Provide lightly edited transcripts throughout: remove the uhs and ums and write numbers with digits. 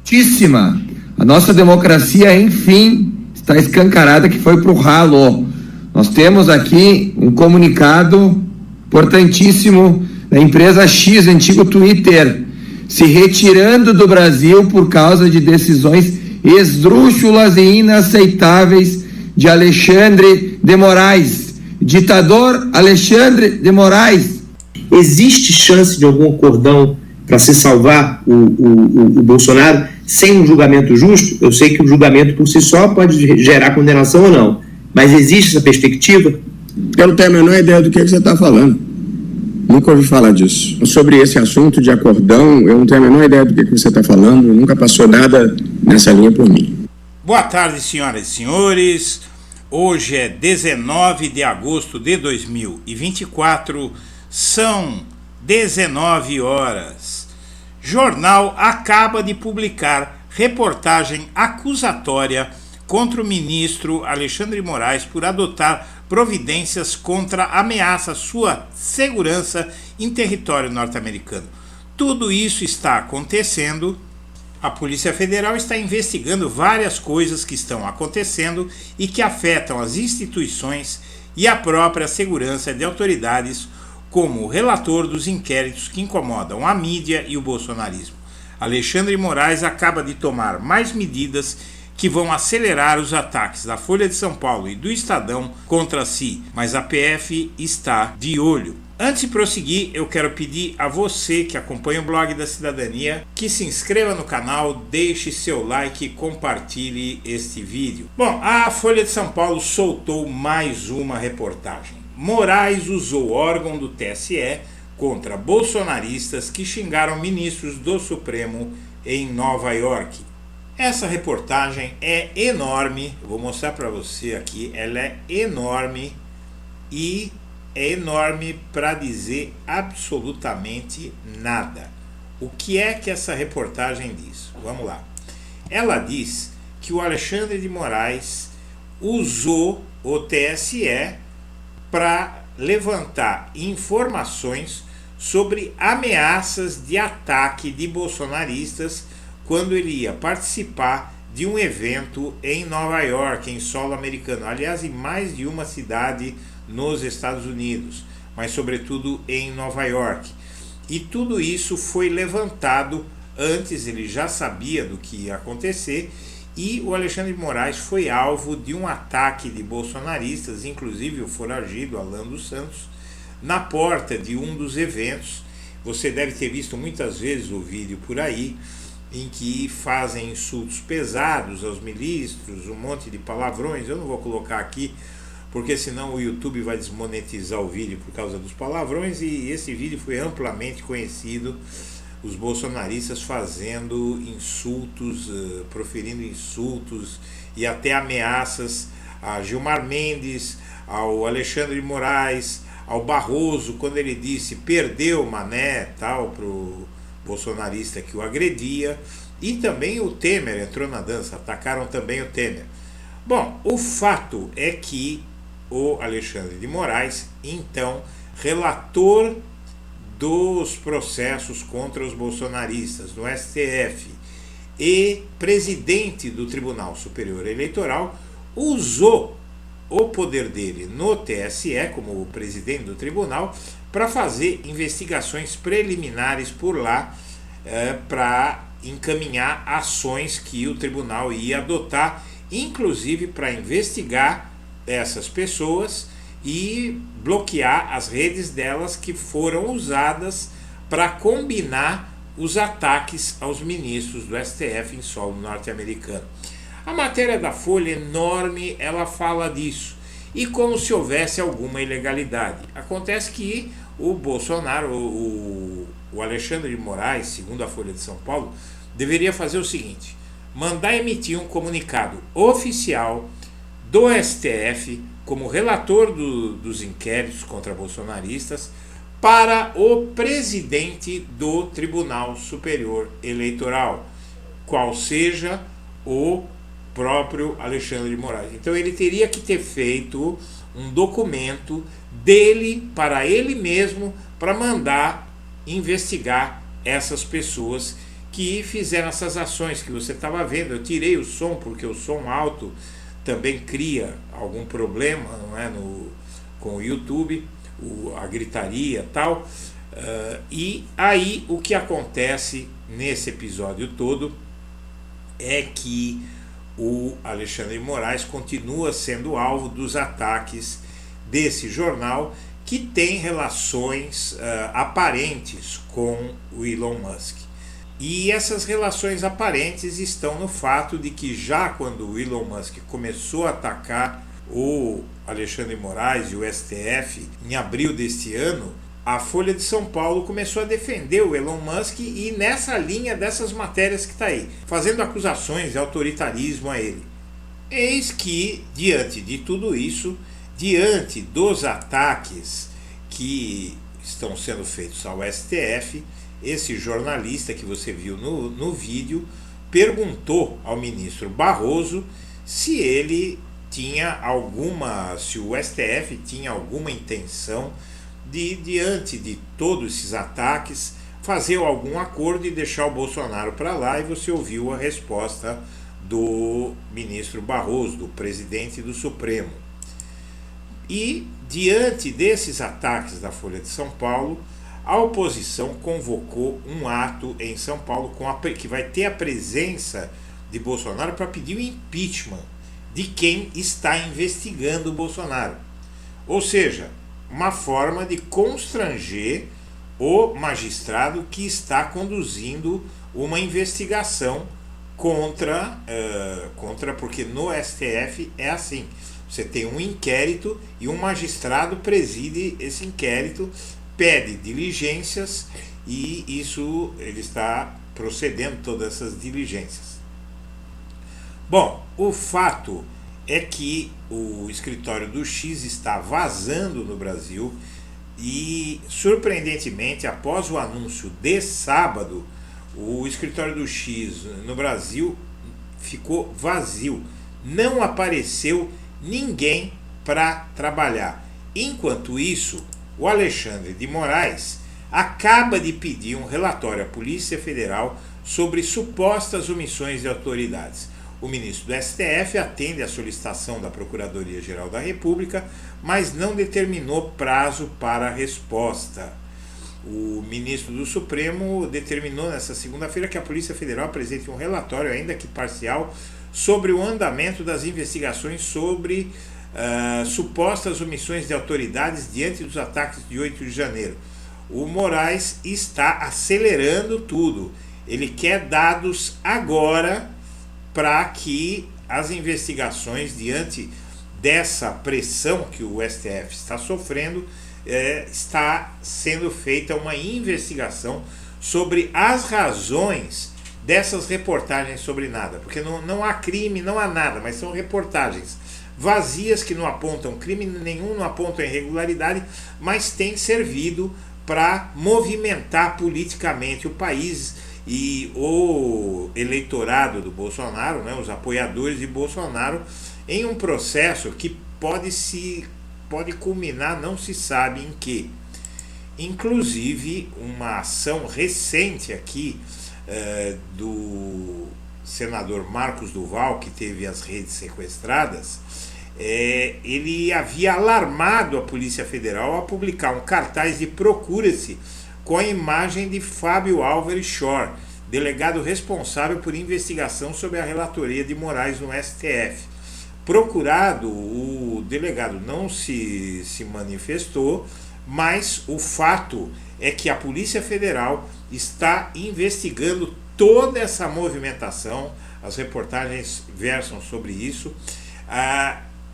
Justíssima. A nossa democracia, enfim, está escancarada que foi para o ralo. Nós temos aqui um comunicado importantíssimo da empresa X, antigo Twitter, se retirando do Brasil por causa de decisões esdrúxulas e inaceitáveis de Alexandre de Moraes. Ditador Alexandre de Moraes. Existe chance de algum acordão para se salvar o Bolsonaro sem um julgamento justo? Eu sei que o julgamento por si só pode gerar condenação ou não, mas existe essa perspectiva? Eu não tenho a menor ideia do que você está falando. Nunca ouvi falar disso. Sobre esse assunto de acordão, eu não tenho a menor ideia do que você está falando. Nunca passou nada nessa linha por mim. Boa tarde, senhoras e senhores. Hoje é 19 de agosto de 2024. São 19 horas. Jornal acaba de publicar reportagem acusatória contra o ministro Alexandre de Moraes por adotar providências contra ameaça à sua segurança em território norte-americano. Tudo isso está acontecendo. A Polícia Federal está investigando várias coisas que estão acontecendo e que afetam as instituições e a própria segurança de autoridades, como o relator dos inquéritos que incomodam a mídia e o bolsonarismo. Alexandre de Moraes acaba de tomar mais medidas que vão acelerar os ataques da Folha de São Paulo e do Estadão contra si, mas a PF está de olho. Antes de prosseguir, eu quero pedir a você que acompanha o blog da Cidadania que se inscreva no canal, deixe seu like e compartilhe este vídeo. Bom, a Folha de São Paulo soltou mais uma reportagem. Moraes usou órgão do TSE contra bolsonaristas que xingaram ministros do Supremo em Nova York. Essa reportagem é enorme, eu vou mostrar para você aqui, ela é enorme e é enorme para dizer absolutamente nada. O que é que essa reportagem diz? Vamos lá. Ela diz que o Alexandre de Moraes usou o TSE para levantar informações sobre ameaças de ataque de bolsonaristas quando ele ia participar de um evento em Nova York, em solo americano. Aliás, em mais de uma cidade nos Estados Unidos, mas sobretudo em Nova York. E tudo isso foi levantado antes, ele já sabia do que ia acontecer, e o Alexandre de Moraes foi alvo de um ataque de bolsonaristas, inclusive o foragido Alan dos Santos, na porta de um dos eventos. Você deve ter visto muitas vezes o vídeo por aí, em que fazem insultos pesados aos ministros, um monte de palavrões. Eu não vou colocar aqui, porque senão o YouTube vai desmonetizar o vídeo por causa dos palavrões, e esse vídeo foi amplamente conhecido, os bolsonaristas fazendo insultos, proferindo insultos e até ameaças a Gilmar Mendes, ao Alexandre de Moraes, ao Barroso, quando ele disse perdeu mané, tal, pro bolsonarista que o agredia, e também o Temer entrou na dança, atacaram também o Temer. Bom, o fato é que o Alexandre de Moraes, então relator dos processos contra os bolsonaristas no STF e presidente do Tribunal Superior Eleitoral, usou o poder dele no TSE, como presidente do tribunal, para fazer investigações preliminares por lá, para encaminhar ações que o tribunal ia adotar, inclusive para investigar essas pessoas e bloquear as redes delas que foram usadas para combinar os ataques aos ministros do STF em solo norte-americano. A matéria da Folha, enorme, ela fala disso, e como se houvesse alguma ilegalidade. Acontece que o Bolsonaro, o Alexandre de Moraes, segundo a Folha de São Paulo, deveria fazer o seguinte: mandar emitir um comunicado oficial do STF como relator dos inquéritos contra bolsonaristas para o presidente do Tribunal Superior Eleitoral, qual seja o próprio Alexandre de Moraes. Então ele teria que ter feito um documento dele para ele mesmo, para mandar investigar essas pessoas que fizeram essas ações que você estava vendo. Eu tirei o som porque o som alto também cria algum problema, não é, com o YouTube, a gritaria e tal. E aí o que acontece nesse episódio todo é que o Alexandre de Moraes continua sendo alvo dos ataques desse jornal, que tem relações aparentes com o Elon Musk. E essas relações aparentes estão no fato de que já quando o Elon Musk começou a atacar o Alexandre de Moraes e o STF em abril deste ano, a Folha de São Paulo começou a defender o Elon Musk e nessa linha dessas matérias que está aí, fazendo acusações de autoritarismo a ele. Eis que, diante de tudo isso, diante dos ataques que estão sendo feitos ao STF, esse jornalista que você viu no vídeo perguntou ao ministro Barroso se ele tinha se o STF tinha alguma intenção de, diante de todos esses ataques, fazer algum acordo e deixar o Bolsonaro para lá, e você ouviu a resposta do ministro Barroso, do presidente do Supremo. E, diante desses ataques da Folha de São Paulo, a oposição convocou um ato em São Paulo que vai ter a presença de Bolsonaro para pedir o impeachment de quem está investigando o Bolsonaro. Ou seja, uma forma de constranger o magistrado que está conduzindo uma investigação contra, porque no STF é assim, você tem um inquérito e um magistrado preside esse inquérito, pede diligências e isso ele está procedendo todas essas diligências. Bom, o fato é que o escritório do X está vazando no Brasil e, surpreendentemente, após o anúncio de sábado, o escritório do X no Brasil ficou vazio. Não apareceu ninguém para trabalhar. Enquanto isso, o Alexandre de Moraes acaba de pedir um relatório à Polícia Federal sobre supostas omissões de autoridades. O ministro do STF atende à solicitação da Procuradoria-Geral da República, mas não determinou prazo para a resposta. O ministro do Supremo determinou nesta segunda-feira que a Polícia Federal apresente um relatório, ainda que parcial, sobre o andamento das investigações sobre supostas omissões de autoridades diante dos ataques de 8 de janeiro. O Moraes está acelerando tudo. Ele quer dados agora para que as investigações, diante dessa pressão que o STF está sofrendo, está sendo feita uma investigação sobre as razões dessas reportagens sobre nada, porque não há crime, não há nada, mas são reportagens vazias que não apontam crime nenhum, não apontam irregularidade, mas têm servido para movimentar politicamente o país e o eleitorado do Bolsonaro, né, os apoiadores de Bolsonaro, em um processo que pode culminar, não se sabe em quê. Inclusive, uma ação recente aqui do senador Marcos Duval, que teve as redes sequestradas, ele havia alarmado a Polícia Federal a publicar um cartaz de procura-se com a imagem de Fábio Álvares Shor, delegado responsável por investigação sobre a relatoria de Moraes no STF. Procurado, o delegado não se manifestou, mas o fato é que a Polícia Federal está investigando toda essa movimentação, as reportagens versam sobre isso,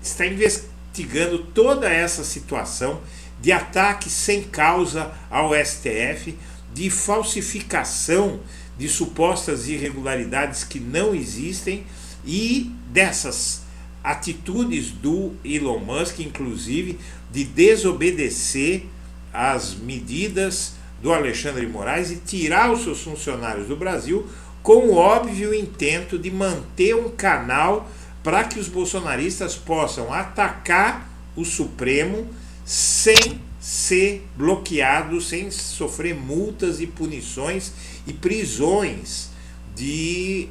está investigando toda essa situação de ataque sem causa ao STF, de falsificação de supostas irregularidades que não existem e dessas atitudes do Elon Musk, inclusive, de desobedecer às medidas do Alexandre de Moraes e tirar os seus funcionários do Brasil com o óbvio intento de manter um canal para que os bolsonaristas possam atacar o Supremo sem ser bloqueados, sem sofrer multas e punições e prisões de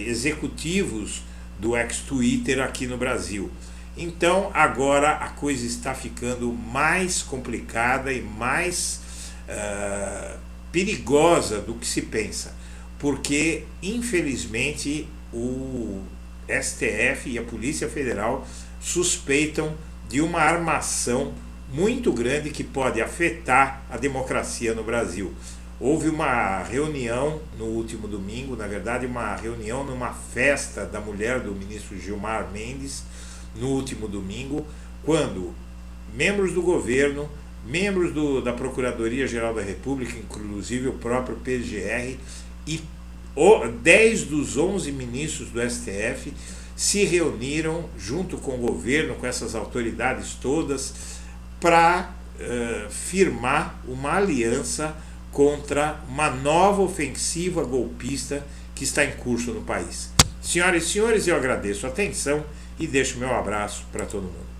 executivos do ex-Twitter aqui no Brasil. Então agora a coisa está ficando mais complicada e mais perigosa do que se pensa, porque infelizmente o STF e a Polícia Federal suspeitam de uma armação muito grande que pode afetar a democracia no Brasil. Houve uma reunião no último domingo, na verdade uma reunião numa festa da mulher do ministro Gilmar Mendes, no último domingo, quando membros do governo, membros da Procuradoria-Geral da República, inclusive o próprio PGR, e 10 dos 11 ministros do STF se reuniram junto com o governo, com essas autoridades todas, para firmar uma aliança contra uma nova ofensiva golpista que está em curso no país. Senhoras e senhores, eu agradeço a atenção e deixo meu abraço para todo mundo.